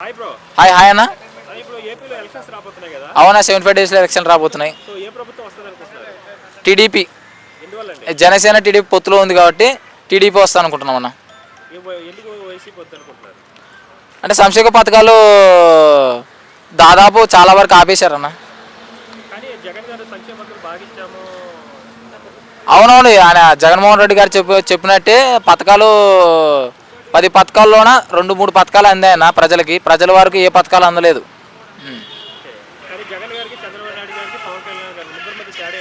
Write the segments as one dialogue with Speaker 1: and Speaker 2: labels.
Speaker 1: Hi bro.
Speaker 2: Hi hi అన్న.
Speaker 1: ఇప్పుడు ఏపీలో ఎలక్షన్స్ రాబోతున్నాయి కదా.
Speaker 2: అవునా, 75 డేస్ లో ఎలక్షన్ రాబోతున్నాయి.
Speaker 1: సో ఏ ప్రభుత్వం వస్తుంది అనుకుంటున్నారు?
Speaker 2: టీడీపీ.
Speaker 1: ఎందువల్లండి?
Speaker 2: జనసేన టీడీపీ పొత్తులో ఉంది కాబట్టి టీడీపీ వస్తా అనుకుంటున్నాం అన్న.
Speaker 1: ఎందుకు వైసీపీ వద్దు అనుకుంటున్నారు?
Speaker 2: అంటే సంక్షేమ పథకాలు దాదాపు చాలా వరకు ఆపేశారన్న.
Speaker 1: కానీ జగన్ గారు సంక్షేమ పథకాలు బాగా ఇచ్చాము.
Speaker 2: అవునవును, ఆయన జగన్మోహన్ రెడ్డి గారు చెప్పినట్టే పథకాలు 10 పథకాల్లోన 2-3 పథకాలు అందాయన్న ప్రజలకి. ప్రజల వరకు ఏ పథకాలు అందలేదు.
Speaker 1: కానీ జగన్ గారికి, చంద్రబాబు నాయుడు గారికి, పవన్ కళ్యాణ్ గారి ముగ్గురు మధ్య తేడా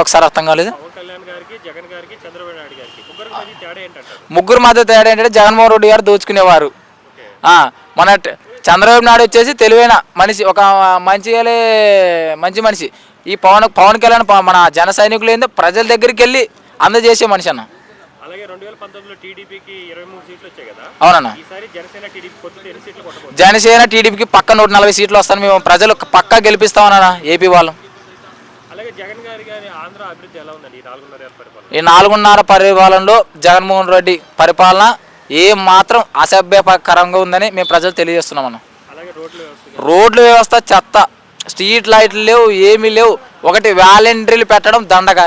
Speaker 2: ఒకసారి
Speaker 1: ఏంటంటారు?
Speaker 2: అర్థం కాలేదు.
Speaker 1: పవన్ కళ్యాణ్ గారికి, జగన్ గారికి, చంద్రబాబు నాయుడు గారికి ముగ్గురు మధ్య తేడా ఏంటంటారు?
Speaker 2: ముగ్గురు మధ్య తేడా ఏంటంటే జగన్మోహన్ రెడ్డి గారు దోచుకునేవారు. మన చంద్రబాబు నాయుడు వచ్చేసి తెలివైన మనిషి, ఒక మంచి మనిషి. ఈ పవన్ కళ్యాణ్ మన జన సైనికులు ఏందో ప్రజల దగ్గరికి వెళ్ళి అందజేసే మనిషి అన్న.
Speaker 1: అలాగే 2019లో టీడీపీకి 23 సీట్లు వచ్చాయి కదా.
Speaker 2: అవునన్నా.
Speaker 1: ఈసారి జనసేన టీడీపీ పొత్తుతో ఎన్ని సీట్లు కొట్టబోతున్నారు?
Speaker 2: జనసేన టీడీపీకి పక్క 140 సీట్లు వస్తాను. మేము ప్రజలు పక్కా గెలిపిస్తామన్నా ఏపీ వాళ్ళు.
Speaker 1: అలాగే జగన్ గారి ఆంధ్ర అభివృద్ధి ఎలా ఉందండి ఈ 4.5 ఏళ్ల పరిపాలన?
Speaker 2: ఈ 4.5 పరిపాలనలో జగన్మోహన్ రెడ్డి పరిపాలన ఏ మాత్రం అసభ్యకరంగా ఉందని మేము ప్రజలు తెలియజేస్తున్నాం అన్న.
Speaker 1: అలాగే
Speaker 2: రోడ్ల వ్యవస్థ చెత్త, స్ట్రీట్ లైట్లు లేవు, ఏమీ లేవు. ఒకటి వాలంటీర్లు పెట్టడం దండగా,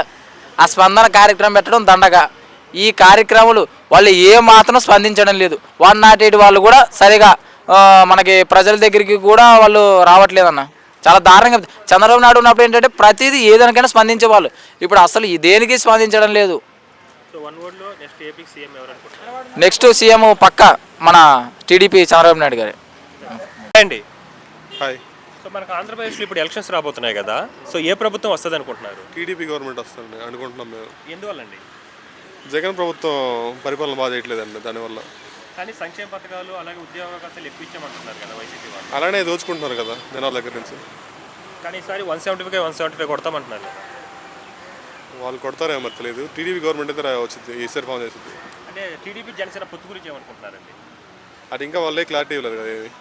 Speaker 2: ఆ స్పందన కార్యక్రమం పెట్టడం దండగా. ఈ కార్యక్రమాలు వాళ్ళు ఏ మాత్రం స్పందించడం లేదు. 108 వాళ్ళు కూడా సరిగా మనకి ప్రజల దగ్గరికి కూడా వాళ్ళు రావట్లేదన్న. చాలా దారుణంగా. చంద్రబాబు నాయుడు ఉన్నప్పుడు ఏంటంటే ప్రతిదీ ఏదానికైనా స్పందించేవాళ్ళు. ఇప్పుడు అసలు దేనికి స్పందించడం లేదు. నెక్స్ట్ సీఎం పక్క మన టీడీపీ చంద్రబాబు నాయుడు గారే.
Speaker 1: సో మనకు ఆంధ్రప్రదేశ్లో ఇప్పుడు ఎలక్షన్స్ రాబోతున్నాయి కదా. సో ఏ ప్రభుత్వం వస్తుంది అనుకుంటున్నారు?
Speaker 3: టీడీపీ గవర్నమెంట్ వస్తుంది అనుకుంటున్నాం మేము.
Speaker 1: ఎందువల్లండి?
Speaker 3: జగన్ ప్రభుత్వం పరిపాలన బాగా చేయట్లేదండి, దానివల్ల.
Speaker 1: కానీ సంక్షేమ పథకాలు అలాగే ఉద్యోగ అవకాశాలు ఎక్కువ ఇచ్చామంటున్నారు కదా వైసీపీ వాళ్ళు.
Speaker 3: అలానే దోచుకుంటున్నారు కదా జనాల దగ్గర నుంచి.
Speaker 1: కానీ ఈసారి 175 కొడతామంటున్నారు.
Speaker 3: వాళ్ళు కొడతారేమో మరి తెలియదు. టీడీపీ గవర్నమెంట్ అయితే వచ్చింది, ఈసారి ఫామ్ చేసింది.
Speaker 1: అంటే టీడీపీ జనసేన పొత్తు గురించి ఏమనుకుంటున్నారండి?
Speaker 3: అది ఇంకా వాళ్ళే క్లారిటీ ఇవ్వలేదు కదా ఏమి.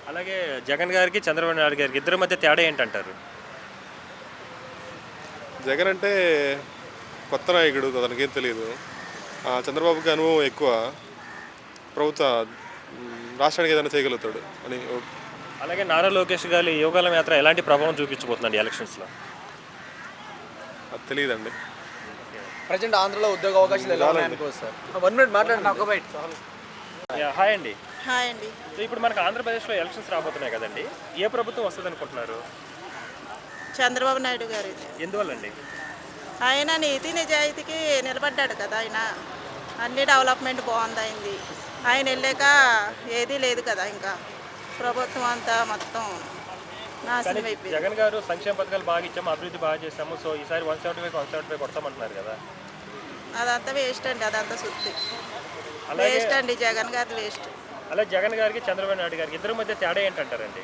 Speaker 1: అలాగే జగన్ గారికి, చంద్రబాబు నాయుడు గారికి ఇద్దరి మధ్య తేడా ఏంటంటారు?
Speaker 3: జగన్ అంటే కొత్త నాయకుడు, అతనికేం తెలియదు. చంద్రబాబుకి అనుభవం ఎక్కువ, ప్రభుత్వ రాష్ట్రానికి ఏదైనా చేయగలుగుతాడు అని.
Speaker 1: అలాగే నారా లోకేష్ గారి యోగాల యాత్ర ఎలాంటి ప్రభావం చూపించబోతుందండి ఎలక్షన్స్లో?
Speaker 3: అది తెలియదండి.
Speaker 4: ప్రజెంట్ ఆంధ్రలో ఉద్యోగ అవకాశాలు ఎలా ఉన్నాయనుకోవచ్చు సార్. 1 మినిట్ మాట్లాడండి.
Speaker 1: హాయ్ అండి.
Speaker 5: హాయ్ అండి.
Speaker 1: సో ఇప్పుడు మనకు ఆంధ్రప్రదేశ్లో ఎలక్షన్స్ రాబోతున్నాయి కదండి. ఏ ప్రభుత్వం వస్తుంది అనుకుంటున్నారు?
Speaker 5: చంద్రబాబు నాయుడు గారు.
Speaker 1: ఎందువల్లండి?
Speaker 5: ఆయన నీతి నిజాయితీకి నిలబడ్డాడు కదా. ఆయన అన్ని డెవలప్మెంట్ బాగుంది అయింది. ఆయన వెళ్ళాక ఏదీ లేదు కదా. ఇంకా ప్రభుత్వం అంతా మొత్తం నాశనం అయిపోయింది.
Speaker 1: జగన్ గారు సంక్షేమ పథకాలు బాగా ఇచ్చాము, అభివృద్ధి బాగా చేస్తాము, సో ఈసారి 175 కొడతామంటున్నారు కదా.
Speaker 5: అదంతా వేస్ట్ అండి, అదంతా సుత్తి వేస్ట్ అండి. జగన్ గారు వేస్ట్.
Speaker 1: అలా జగన్ గారికి, చంద్రబాబు నాయుడు గారికి ఇద్దరి మధ్య తేడా ఏంటంటారండి?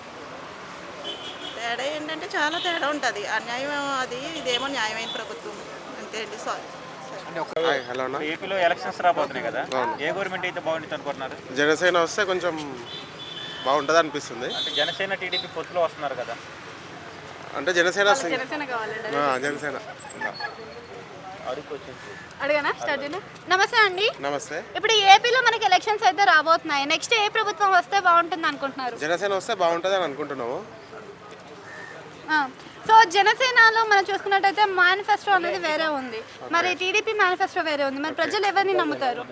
Speaker 5: తేడా ఏంటంటే చాలా తేడా ఉంటుంది. అన్యాయం అది, ఇదేమో న్యాయమైన ప్రభుత్వం అంతే అండి. సారీ.
Speaker 1: ఏపీలో ఎలక్షన్స్ రాబోతున్నాయి కదా. ఏ గవర్నమెంట్ అయితే బాగుంటుంది అనుకుంటున్నారు?
Speaker 3: జనసేన వస్తే కొంచెం బాగుంటుంది అనిపిస్తుంది.
Speaker 1: అంటే జనసేన టీడీపీ పొత్తులో వస్తున్నారు కదా.
Speaker 3: అంటే జనసేన
Speaker 6: జనసేన అడిగానా స్టార్ట్ చేయండి. నమస్తే అండి.
Speaker 3: నమస్తే.
Speaker 6: ఇప్పుడు ఏపీలో మనకి ఎలక్షన్స్ అయితే రాబోతున్నాయి. నెక్స్ట్ ఏ ప్రభుత్వం వస్తే బాగుంటుంది అనుకుంటున్నారు?
Speaker 3: జనసేన వస్తే బాగుంటుంది అని అనుకుంటున్నాము.
Speaker 6: సో జనసేనలో మనం చూసుకున్నట్టయితే మేనిఫెస్టో అనేది వేరే ఉంది, మరి టీడీపీ మేనిఫెస్టో వేరే ఉంది. మరి ప్రజలు ఎవరిని నమ్ముతారు?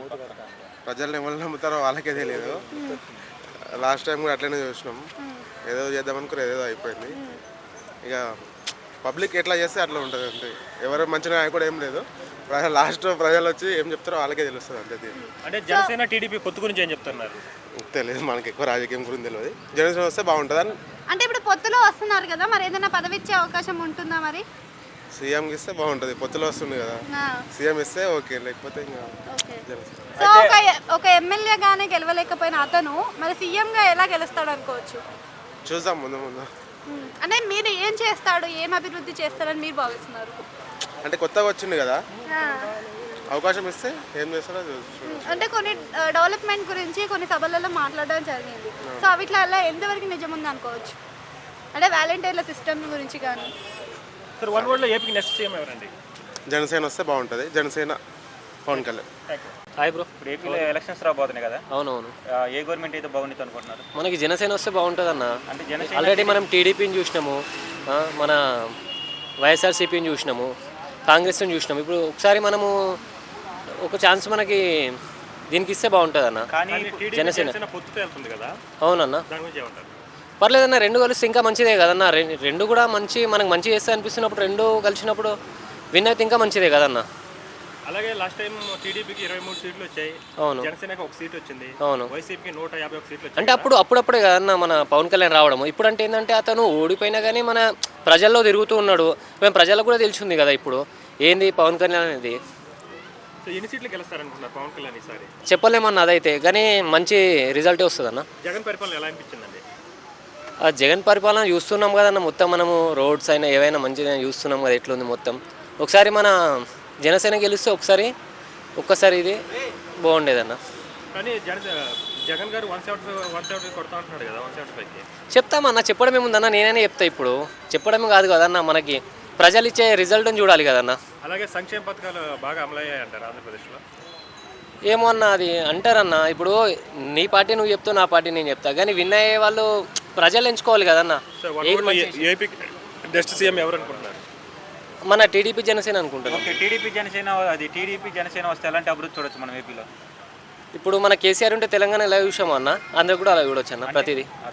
Speaker 3: ప్రజలు ఎవరిని నమ్ముతారో వాళ్ళకే తెలియదు. లాస్ట్ టైం కూడా అట్లనే చూసినాం. ఏదో చేద్దామనుకుని ఏదో అయిపోయింది. ఇక పబ్లిక్ ఎట్లా చేస్తే అట్లా ఉంటుంది అంతే. ఎవరు మంచి నాయకుడు ఏం లేదు. లాస్ట్ ప్రజలు వచ్చి ఏం చెప్తారో వాళ్ళకే తెలుస్తుంది అంతే.
Speaker 1: అంటే జనసేన టీడీపీ పొత్తు గురించి ఏం చెప్తున్నారు?
Speaker 3: తెలియదు, మనకి ఎక్కువ రాజకీయం గురించి తెలియదు. జనసేన వస్తే బాగుంటుందని.
Speaker 6: అంటే ఇప్పుడు పొత్తులో వస్తున్నారు కదా, మరి ఏదైనా పదవి ఇచ్చే అవకాశం ఉంటుందా? మరి
Speaker 3: సీఎంకి ఇస్తే బాగుంటుంది. పొత్తులో వస్తుంది కదా, సీఎం ఇస్తే ఓకే, లేకపోతే ఇంకా.
Speaker 6: సో ఒక ఎమ్మెల్యేగానే గెలవలేకపోయిన అతను మరి సీఎంగా ఎలా గెలుస్తాడు అనుకోవచ్చు?
Speaker 3: చూద్దాం ముందు ముందు.
Speaker 6: అంటే మీరు ఏం చేస్తాడు, ఏం అభివృద్ధి చేస్తారని మీరు భావిస్తున్నారు?
Speaker 3: అంటే కొత్తగా వచ్చింది కదా, అవకాశం ఇస్తే ఏం చేస్తారో.
Speaker 6: అంటే కొన్ని డెవలప్మెంట్ గురించి కొన్ని సభలలో మాట్లాడడం జరిగింది. సో అవిట్లా ఎంతవరకు నిజం ఉంది అనుకోవచ్చు? అంటే వాలంటీర్ల సిస్టమ్ గురించి కానీ.
Speaker 1: సార్, 1 వర్డ్లో ఏపీకి నెక్స్ట్ సీఎం ఎవరండి?
Speaker 3: జనసేన వస్తే బాగుంటుంది. Janasena, Pawan Kalyan.
Speaker 1: Thank you.
Speaker 7: Hi bro.
Speaker 1: ఇప్పుడు ఏపీలో ఎలక్షన్స్ రాబోతున్నాయి కదా,
Speaker 7: అవునవును,
Speaker 1: ఏ గవర్నమెంట్ అయితే బాగుంటుంది అనుకుంటున్నారు?
Speaker 7: మనకి జనసేన వస్తే బాగుంటుంది అన్న.
Speaker 1: అంటే జనసేన
Speaker 7: ఆల్రెడీ మనం టీడీపీని చూసినాము, మన వైఎస్ఆర్సీపీని చూసినాము, కాంగ్రెస్ని చూసినాము. ఇప్పుడు ఒకసారి మనము ఒక ఛాన్స్ మనకి దీనికి ఇస్తే బాగుంటుంది అన్న.
Speaker 1: కానీ టీడీపీ
Speaker 7: జనసేన
Speaker 1: జనసేన పొత్తుతో వెళ్తుంది కదా,
Speaker 7: అవునన్న,
Speaker 1: దాని గురించి ఏమంటారు?
Speaker 7: పర్లేదన్న. రెండు కలిసి ఇంకా మంచిదే కదన్న. రెండు కూడా మంచి, మనకు మంచి చేస్తే అనిపిస్తున్నప్పుడు రెండు కలిసినప్పుడు విన్ అయితే ఇంకా మంచిదే కదన్న.
Speaker 1: అలాగే లాస్ట్ టైం టీడీపీకి 23 సీట్లు వచ్చాయి,
Speaker 7: అవును
Speaker 1: జనసేనకి 1 సీట్ వచ్చింది,
Speaker 7: అవును.
Speaker 1: వైసీపీకి 151 సీట్లు
Speaker 7: అంటే
Speaker 1: వచ్చాయి.
Speaker 7: అప్పుడప్పుడే కదన్న మన పవన్ కళ్యాణ్ రావడం. ఇప్పుడు అంటే ఏంటంటే అతను ఓడిపోయినా కానీ మన ప్రజల్లో తిరుగుతూ ఉన్నాడు. మేము ప్రజలకు కూడా తెలిసింది కదా ఇప్పుడు ఏంది పవన్ కళ్యాణ్ అనేది.
Speaker 1: సో ఎన్ని సీట్లు గెలుస్తారనుకుంటున్నారు పవన్ కళ్యాణ్ ఈసారి?
Speaker 7: చెప్పలేమన్న అదైతే, కానీ మంచి రిజల్టే వస్తుందన్న.
Speaker 1: జగన్ పరిపాలన ఎలా అనిపించిందండి?
Speaker 7: ఆ జగన్ పరిపాలన చూస్తున్నాం కదన్న, మొత్తం మనము రోడ్స్ అయినా ఏవైనా మంచిగా చూస్తున్నాం కదా ఎట్లుంది మొత్తం. ఒకసారి మన జనసేన గెలిస్తే ఒక్కసారి ఇది బాగుండేదన్న.
Speaker 1: కానీ జగన్ గారు 170 కొడతా అంటున్నాడు కదా, 175కి.
Speaker 7: చెప్తామన్న, చెప్పడం ఏముందన్న, నేనైనా చెప్తా. ఇప్పుడు చెప్పడమే కాదు కదన్న, మనకి ప్రజలు ఇచ్చే రిజల్ట్ని చూడాలి కదన్న.
Speaker 1: అలాగే సంక్షేమ పథకాలు బాగా అమలయ్యాయి అంటారు ఆంధ్రప్రదేశ్లో?
Speaker 7: ఏమో అన్న, అది అంటారన్న. ఇప్పుడు నీ పార్టీ నువ్వు చెప్తావు, నా పార్టీ నేను చెప్తా, కానీ విన్ అయ్యే వాళ్ళు ప్రజలు ఎంచుకోవాలి కదన్న.
Speaker 1: ఏపీకి నెక్స్ట్ సీఎం ఎవరు అనుకుంటున్నారు?
Speaker 7: మన టీడీపీ జనసేన అనుకుంటున్నాం.
Speaker 1: ఓకే, టీడీపీ జనసేన వస్తే ఎలాంటి అభివృద్ధి చూడొచ్చు మనం ఏపీలో?
Speaker 7: ఇప్పుడు మన కేసీఆర్ ఉంటే తెలంగాణ ఎలా చూసాము అన్న, అందరూ కూడా అలా చూడొచ్చు అన్న ప్రతిదీ.